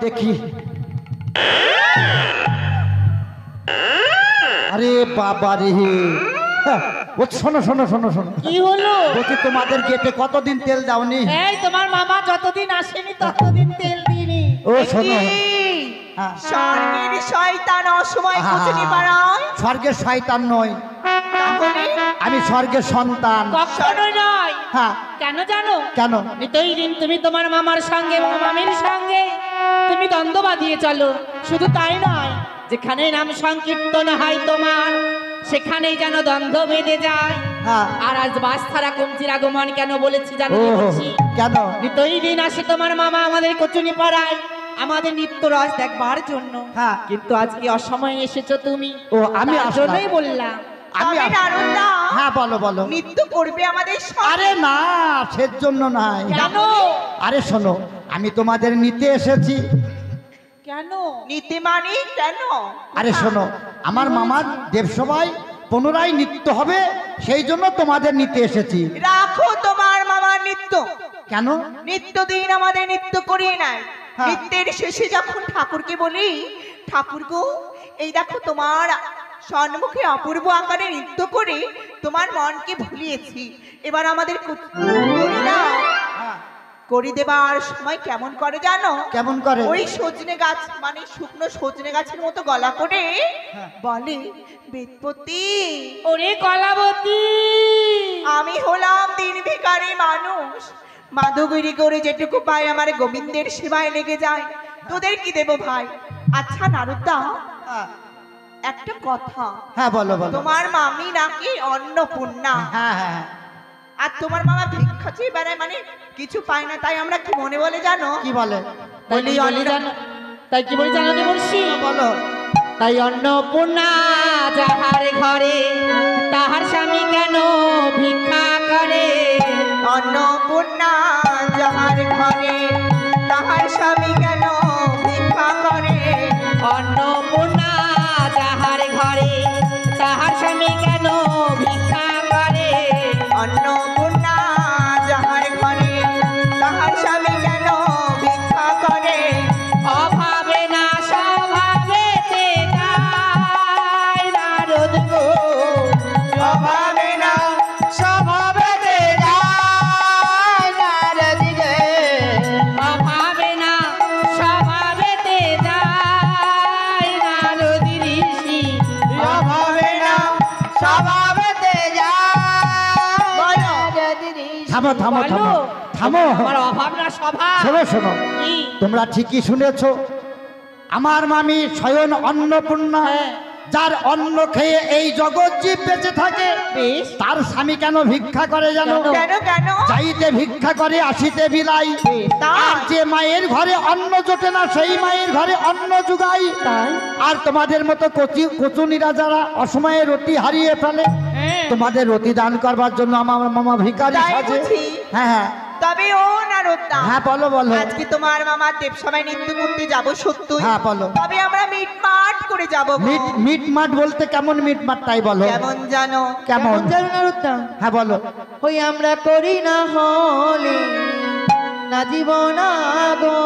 দেখি আরে বাবা রে ও শোনো শোনো শোনো শোনো কি হলো? দেখি তোমাদের গেটে কতদিন তেল দাওনি? এই তোমার মামা যতদিন আসেনি ততদিন তেল দিইনি। ও শোনো স্বর্গের শয়তান অসময় কুচনি পাড়ায়। স্বর্গের শয়তান নয়, তাহলে আমি স্বর্গের সন্তান। কখনো নয়। হ্যাঁ কেন জানো? কেন? নিতই দিন তুমি তোমার মামার সঙ্গে এবং মামির সঙ্গে তুমি দ্বন্দ্ব বাঁধিয়ে চলো। শুধু তাই নয়, যেখানে নাম সংকীর্তন হয় তোমার সেখানেই যেন দ্বন্দ্ব বেঁধে যায়। হ্যাঁ আর আজ বাস্তারা কমতির আগমন কেন বলেছি জানো? ও বলছি কেন? নিতই দিন আসে তোমার মামা আমাদের কচুনি পাড়ায় আমাদের নিত্য রস দেখবার জন্য। হ্যাঁ কিন্তু আজকে অসময়ে এসেছো তুমি। ও আমি তার আসলাম। জন্যই বললাম। আমি তবে নারদা হ্যাঁ বলো বলো। নৃত্য করবে আমাদের সঙ্গে। আরে না সের জন্য নাই। কেন? আরে শোনো আমি তোমাদের নিতে এসেছি। কেন? নীতি মানে কেন? আরে শোনো আমার মামার দেবসভায় পুনরায় নৃত্য হবে, সেই জন্য তোমাদের নিতে এসেছি। রাখো তোমার মামার নৃত্য। কেন? নিত্য দিন আমাদের নৃত্য করিয়ে নেয়। হ্যাঁ। নৃত্যের শেষে যখন ঠাকুরকে বলি, ঠাকুর গো এই দেখো তোমার সম্মুখে অপূর্ব আকারে নৃত্য করে তোমার মনকে ভুলিয়েছি, এবার আমাদের করি দাও। হ্যাঁ, করি দেবার সময় কেমন করে জানো? কেমন করে? ওই সজনে গাছ মানে শুকনো সজনে গাছের মতো গলা করে হ্যাঁ। বলে, বেদপতি ওরে কলাবতী, আমি হলাম দিন ভিখারি মানুষ, মাধুগিরি করে যেটুকু পাই আমার গোবিন্দের সেবায় লেগে যায়, তোদের কি দেব ভাই? আচ্ছা নারদা হ্যাঁ, একটা কথা, হ্যাঁ বলো বলো। তোমার মামি নাকি অন্নপূর্ণা, হ্যাঁ হ্যাঁ আর তোমার মামা ভিক্ষা চেয়ে বেড়ায়, মানে কিছু পায় না, তাই আমরা কি মনে বলে জানো? কি বলে? বলি অন্ন জানো, তাই কি বলি জানো দেবর্ষি? বলো। তাই অন্নপূর্ণা যাহার ঘরে তাহার স্বামী কেন ভিক্ষা করে? অন্নপূর্ণা যাহার ঘরে তাহার স্বামী কেন ভিক্ষা করে? অন্নপূর্ণা যাহার ঘরে তাহার স্বামী কেন ভিক্ষা করে? অন্নপূর্ণা যাহার ঘরে তাহার স্বামী কেন ভিক্ষা করে? অভাবে না স্বভাবেতে যায় নারদ গো, অভাবে না স্বভাবেতে যায় নারদ গে। অভাবে না স্বভাবেতে যায় নারদ ঋষি। অভাবে না স্বভাবেতে যায় নারদ ঋষি। থামো থামো বলো, থামো থামো। আমার অভাব না স্বভাব। শোনো শোনো কি? তোমরা ঠিকই শুনেছো, আমার মামি স্বয়ং অন্নপূর্ণা, হ্যাঁ। যার অন্ন খেয়ে এই জগৎ জীব বেঁচে থাকে, বেশ, তার স্বামী কেন ভিক্ষা করে জানো? কেন কেন? যাইতে ভিক্ষা করে আসিতে বিলাই। তাই? আর যে মায়ের ঘরে অন্ন জোটে না সেই মায়ের ঘরে অন্ন জুগাই। তাই? আর তোমাদের মতো কচুনিরা যারা অসময়ে রতি হারিয়ে ফেলে, হ্যাঁ। তোমাদের রতি দান করবার জন্য আমার মামা ভিখারি তাই সাজে। বুঝি? হ্যাঁ হ্যাঁ তবে ও নারদা, হ্যাঁ বলো বলো। আজকে তোমার মামার দেবসভায় নৃত্য করতে যাব সত্যই, হ্যাঁ বলো। তবে আমরা মিটমাট করে যাব গো। মিট মাঠ বলতে কেমন মিট মাঠ তাই বলো। কেমন জানো? কেমন? জানো নারদা? হ্যাঁ বলো। ওই আমরা করি না হলে নাচিব না গো,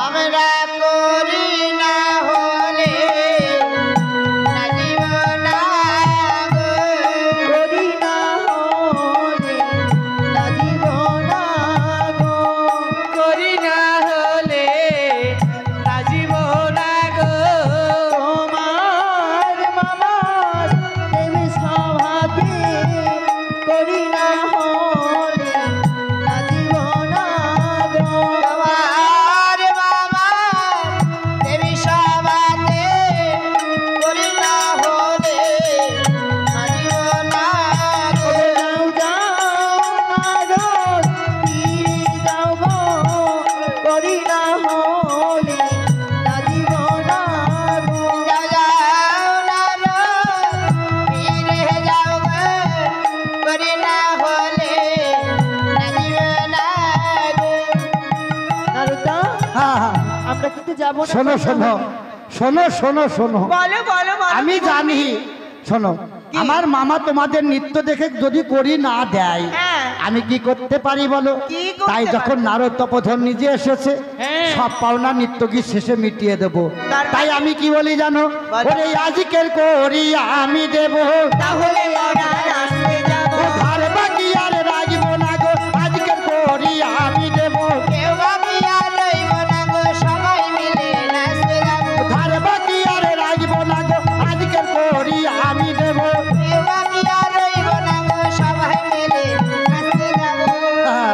আমরা করি না হলে নাচিব না গো। করি না হলে নাচিব না গো, করি না হলে নাচিব না গো। তোমার মামার দেবী সভাতে করি না হলে নাচিব না গো। তোমার মামা দেবী সভাতে করি না হলে নাচিব না গো। যাও না গো, ফিরে যাও গো, করি না হলে নাচিব না গো। হ্যাঁ হ্যাঁ আমরা কিন্তু যাবো শোনো শোনো শোনো শোনো শোনো। বলো বলো বলো। আমি জানি, শোনো কি? আমার মামা তোমাদের নৃত্য দেখে যদি করি না দেয় হ্যাঁ। আমি কি করতে পারি বলো? কি করতে তাই যখন পারবে? নারদ তপোধন নিজে এসেছে হ্যাঁ। সব পাওনা নৃত্য গীত শেষে মিটিয়ে দেবো। তার তাই মানে? আমি কি বলি জানো? বলো। ওরে আজকের করি আমি দেবো, তাহলে মোরা নাচতে যাবো। ধার বাকি আর রাখবো না গো, আজকের করি আমি দেবো, কেউ বাকি আর রইব না গো, সবাই মিলে নাচতে যাবো। ধার বাকি আর রাখবো না গো, আজকের করি আমি দেবো। কেউ বাকি আর রইব না গো, সবাই মিলে নাচতে যাবো। হ্যাঁ,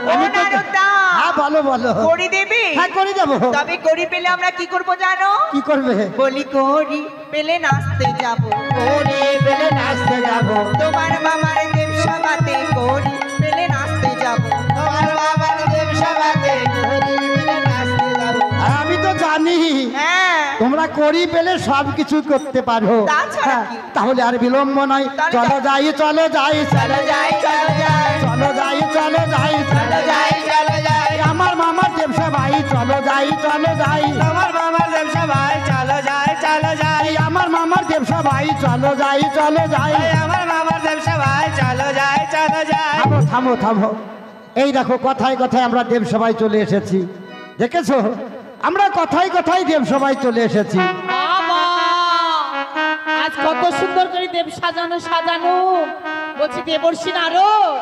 ও আমি তো- নারদা, হ্যাঁ বলো বলো। করি দেবে? হ্যাঁ করে দেবো। তবে করি পেলে আমরা কি করব জানো? কি করবে? বলি করি পেলে নাচতে যাবো। করি পেলে নাচতে যাবো, তোমার মামার দেব সভাতে করি পেলে নাচতে যাবো। তোমার মামার দেব সভাতে করি পেলে নাচতে যাবো। আর আমি তো জানি হ্যাঁ, তোমরা করি পেলে সব কিছু করতে পারো। তাছাড়া হ্যাঁ, কি? তাহলে আর বিলম্ব নয়, তাহলে চলো যাই চলো যাই চলো যাই চলো যাই চলো যাই চলো যাই চলো যাই চলো যাই। আমার মামার দেবসা ভাই চলো যাই চলো যাই, আমার মামার ব্যবসা ভাই চলো যাই চলো যাই, আমার মামার দেবসা ভাই চলো যাই চলো যাই। আমার মামার ব্যবসা ভাই চলো যাই চলো যাই। থামো থামো থামো, এই দেখো কথায় কথায় আমরা দেবসভায় চলে এসেছি, দেখেছো? আমরা কথায় কথায় দেবসভায় চলে এসেছি। বাবা, আজ কত সুন্দর করে দেব সাজানো সাজানো। বলছি দেবর্ষী নারদ,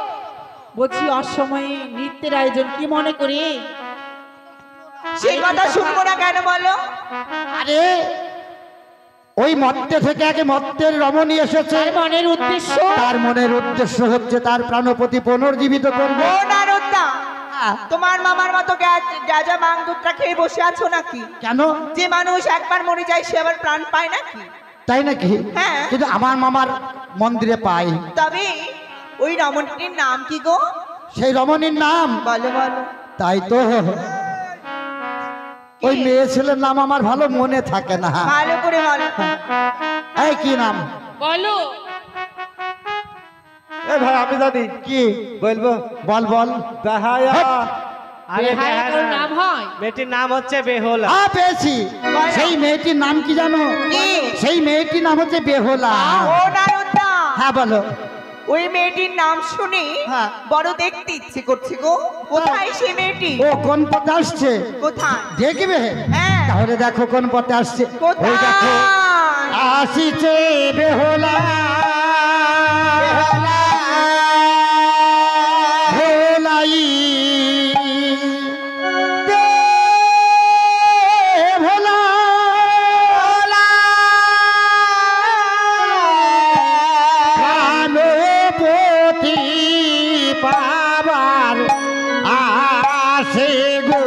বলছি অসময়ে নৃত্যের আয়োজন কি মনে করি? সেই কথা শুনবো না কেন বলো? আরে ওই মর্তে থেকে আগে মর্তের রমণী এসেছে, তার মনের উদ্দেশ্য তার মনের উদ্দেশ্য হচ্ছে তার প্রাণপতি পুনর্জীবিত করবে। ও নারদা, তোমার মামার মতো গাজা মাংদুটটা খেয়ে বসে আছো নাকি? কেন? যে মানুষ একবার মরে যায় সে আবার প্রাণ পায় নাকি? তাই নাকি? হ্যাঁ। কিন্তু আমার মামার মন্দিরে পাই। তবে ওই রমণীটির নাম কি গো? সেই রমণীর নাম? বলো বলো। তাই তো ওই মেয়ে ছেলের নাম আমার ভালো মনে থাকে না। ভালো করে বলো। এই কি নাম? বলো। এ ভাই আমি জানি কি বলবো, বল বল। বেহায়া। আরে বেহায়া বেহায়া কারো না। নাম হয়? মেয়েটির নাম হচ্ছে বেহুলা। পেয়েছি। সেই মেয়েটির নাম কি জানো? কি? সেই মেয়েটির নাম হচ্ছে বেহুলা। ও নারদা, হ্যাঁ বলো। ওই মেয়েটির নাম শুনে হ্যাঁ। বড় দেখতে ইচ্ছে করছে গো। কোথায় সে মেয়েটি? ও কোন পথে আসছে কোথায়? দেখবে? হ্যাঁ। তাহলে দেখো কোন পথে আসছে। ওই দেখো কোথায়? আসিছে বেহুলা, ভোলাই ভোলা, প্রাণপতি পাবার আসে গো।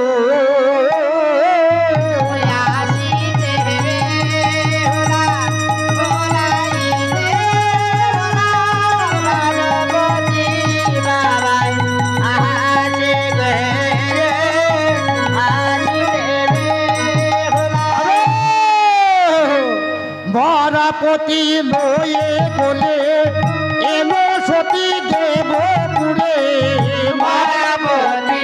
মরাপতি লয়ে বলে এলো সতী দেবপুরে, মরাপতি